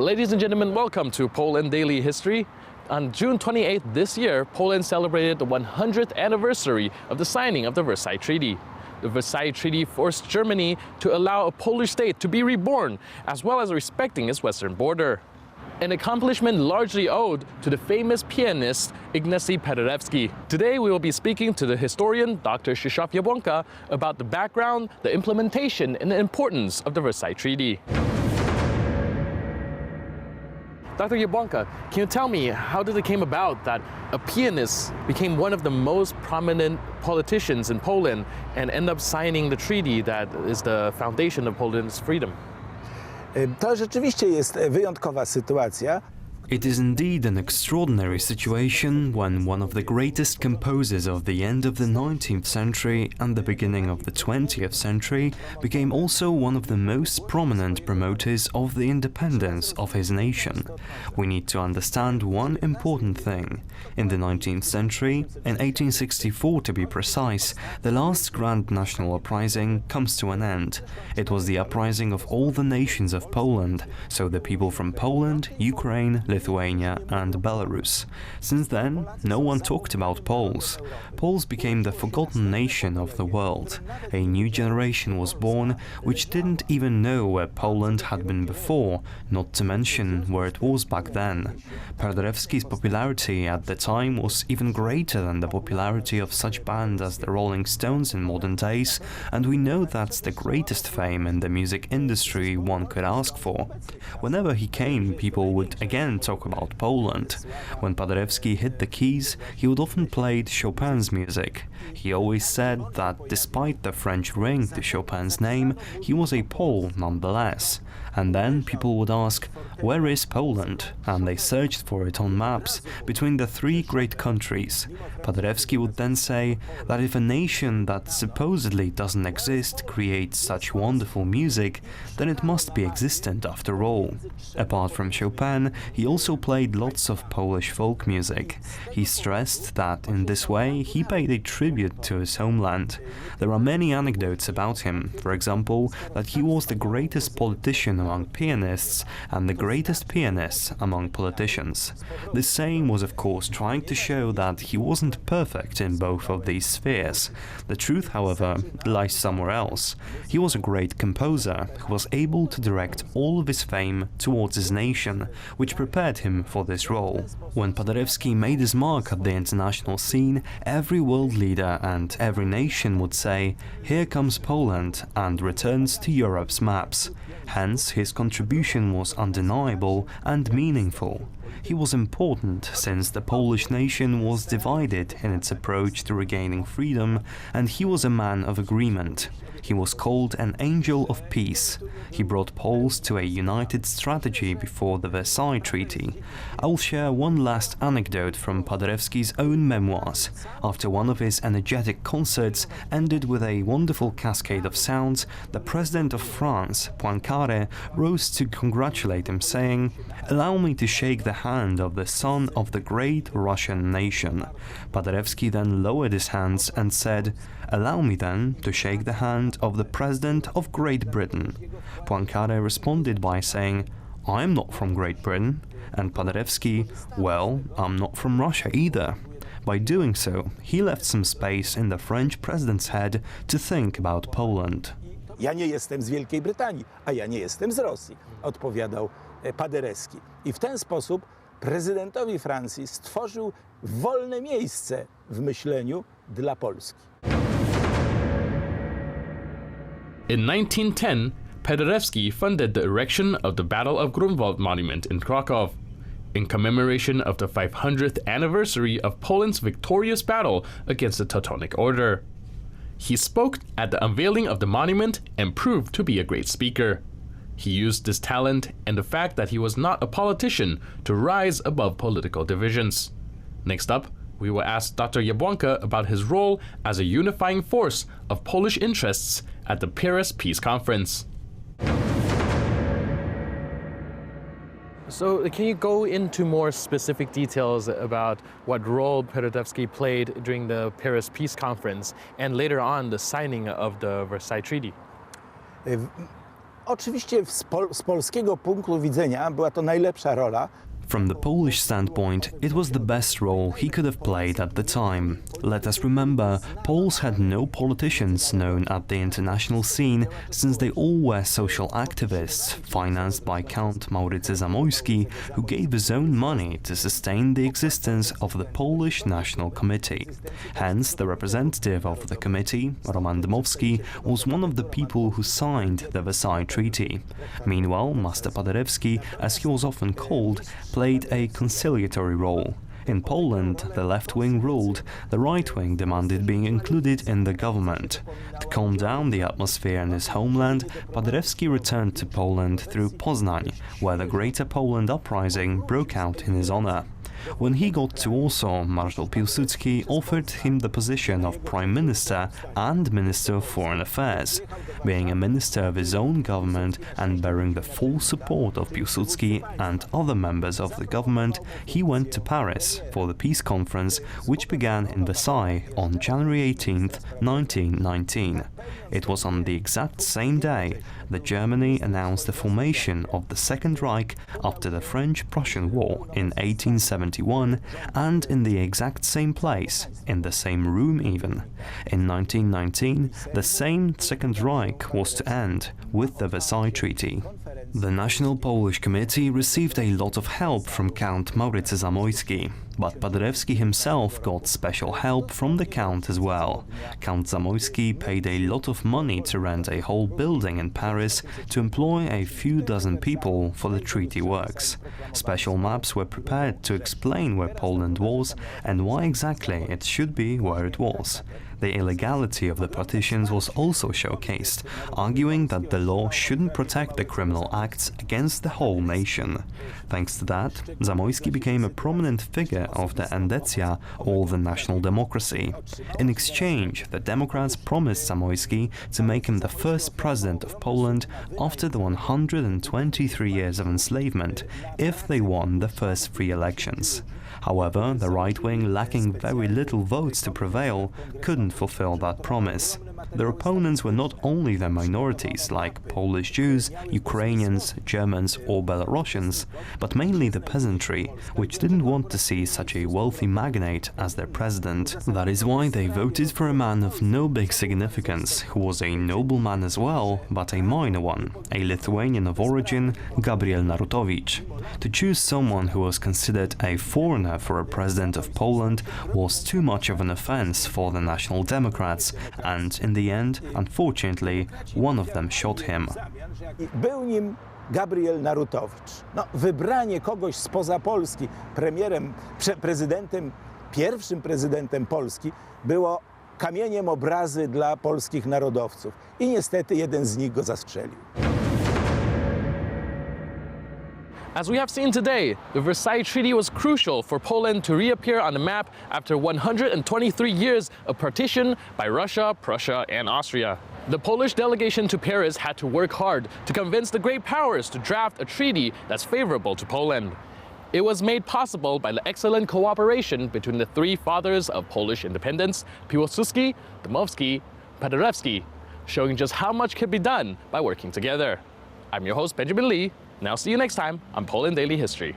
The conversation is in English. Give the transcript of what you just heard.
Ladies and gentlemen, welcome to Poland Daily History. On June 28th this year, Poland celebrated the 100th anniversary of the signing of the Versailles Treaty. The Versailles Treaty forced Germany to allow a Polish state to be reborn, as well as respecting its western border. An accomplishment largely owed to the famous pianist Ignacy Paderewski. Today we will be speaking to the historian Dr. Krzysztof Jabłonka about the background, the implementation, and the importance of the Versailles Treaty. Dr. Jabłonka, can you tell me how did it came about that a pianist became one of the most prominent politicians in Poland and end up signing the treaty that is the foundation of Poland's freedom? To rzeczywiście jest wyjątkowa sytuacja. It is indeed an extraordinary situation when one of the greatest composers of the end of the 19th century and the beginning of the 20th century became also one of the most prominent promoters of the independence of his nation. We need to understand one important thing. In the 19th century, in 1864 to be precise, the last grand national uprising comes to an end. It was the uprising of all the nations of Poland, so the people from Poland, Ukraine, Lithuania and Belarus. Since then, no one talked about Poles. Poles became the forgotten nation of the world. A new generation was born which didn't even know where Poland had been before, not to mention where it was back then. Paderewski's popularity at the time was even greater than the popularity of such bands as the Rolling Stones in modern days, and we know that's the greatest fame in the music industry one could ask for. Whenever he came, people would again talk about Poland. When Paderewski hit the keys, he would often play Chopin's music. He always said that despite the French ring to Chopin's name, he was a Pole nonetheless. And then people would ask, where is Poland? And they searched for it on maps between the three great countries. Paderewski would then say that if a nation that supposedly doesn't exist creates such wonderful music, then it must be existent after all. Apart from Chopin, he also played lots of Polish folk music. He stressed that in this way he paid a tribute to his homeland. There are many anecdotes about him, for example, that he was the greatest politician among pianists and the greatest pianist among politicians. This saying was of course trying to show that he wasn't perfect in both of these spheres. The truth, however, lies somewhere else. He was a great composer who was able to direct all of his fame towards his nation, which prepared him for this role. When Paderewski made his mark at the international scene, every world leader and every nation would say, "Here comes Poland," and returns to Europe's maps. Hence, his contribution was undeniable and meaningful. He was important since the Polish nation was divided in its approach to regaining freedom, and he was a man of agreement. He was called an angel of peace. He brought Poles to a united strategy before the Versailles Treaty. I will share one last anecdote from Paderewski's own memoirs. After one of his energetic concerts ended with a wonderful cascade of sounds, the president of France, Poincaré, rose to congratulate him, saying, "Allow me to shake the hand of the son of the great Russian nation." Paderewski then lowered his hands and said, "Allow me then to shake the hand of the President of Great Britain." Poincaré responded by saying, "I'm not from Great Britain," and Paderewski, "Well, I'm not from Russia either." By doing so, he left some space in the French president's head to think about Poland. Ja nie jestem z Wielkiej Brytanii, a ja nie jestem z Rosji, odpowiadał Paderewski. I w ten sposób prezydentowi Francji stworzył wolne miejsce w myśleniu dla Polski. In 1910, Paderewski funded the erection of the Battle of Grunwald Monument in Krakow, in commemoration of the 500th anniversary of Poland's victorious battle against the Teutonic Order. He spoke at the unveiling of the monument and proved to be a great speaker. He used this talent and the fact that he was not a politician to rise above political divisions. Next up, we will ask Dr. Jabłonka about his role as a unifying force of Polish interests at the Paris Peace Conference. So can you go into more specific details about what role Paderewski played during the Paris Peace Conference and later on the signing of the Versailles Treaty? Oczywiście z polskiego punktu widzenia była to najlepsza rola. From the Polish standpoint, it was the best role he could have played at the time. Let us remember, Poles had no politicians known at the international scene, since they all were social activists, financed by Count Maurycy Zamoyski, who gave his own money to sustain the existence of the Polish National Committee. Hence, the representative of the committee, Roman Dmowski, was one of the people who signed the Versailles Treaty. Meanwhile, Master Paderewski, as he was often called, played a conciliatory role. In Poland, the left wing ruled, the right wing demanded being included in the government. To calm down the atmosphere in his homeland, Paderewski returned to Poland through Poznań, where the Greater Poland Uprising broke out in his honor. When he got to Warsaw, Marshal Piłsudski offered him the position of Prime Minister and Minister of Foreign Affairs. Being a minister of his own government and bearing the full support of Piłsudski and other members of the government, he went to Paris for the peace conference, which began in Versailles on January 18, 1919. It was on the exact same day that Germany announced the formation of the Second Reich after the French-Prussian War in 1871, and in the exact same place, in the same room even. In 1919, the same Second Reich was to end with the Versailles Treaty. The National Polish Committee received a lot of help from Count Maurycy Zamoyski, but Paderewski himself got special help from the Count as well. Count Zamoyski paid a lot of money to rent a whole building in Paris to employ a few dozen people for the treaty works. Special maps were prepared to explain where Poland was and why exactly it should be where it was. The illegality of the partitions was also showcased, arguing that the law shouldn't protect the criminal acts against the whole nation. Thanks to that, Zamoyski became a prominent figure of the Endecja, or the national democracy. In exchange, the Democrats promised Zamoyski to make him the first president of Poland after the 123 years of enslavement, if they won the first free elections. However, the right wing, lacking very little votes to prevail, couldn't fulfill that promise. Their opponents were not only the minorities like Polish Jews, Ukrainians, Germans or Belarusians, but mainly the peasantry, which didn't want to see such a wealthy magnate as their president. That is why they voted for a man of no big significance, who was a nobleman as well, but a minor one, a Lithuanian of origin, Gabriel Narutowicz. To choose someone who was considered a foreigner for a president of Poland was too much of an offense for the National Democrats, and in the end, unfortunately, one of them shot him. Był nim Gabriel Narutowicz. Wybranie kogoś spoza Polski pierwszym prezydentem Polski było kamieniem obrazy dla polskich narodowców. I niestety jeden z nich go zastrzelił. As we have seen today, the Versailles Treaty was crucial for Poland to reappear on the map after 123 years of partition by Russia, Prussia, and Austria. The Polish delegation to Paris had to work hard to convince the great powers to draft a treaty that's favorable to Poland. It was made possible by the excellent cooperation between the three fathers of Polish independence, Piłsudski, Dmowski, Paderewski, showing just how much can be done by working together. I'm your host, Benjamin Lee. Now see you next time on Poland Daily History.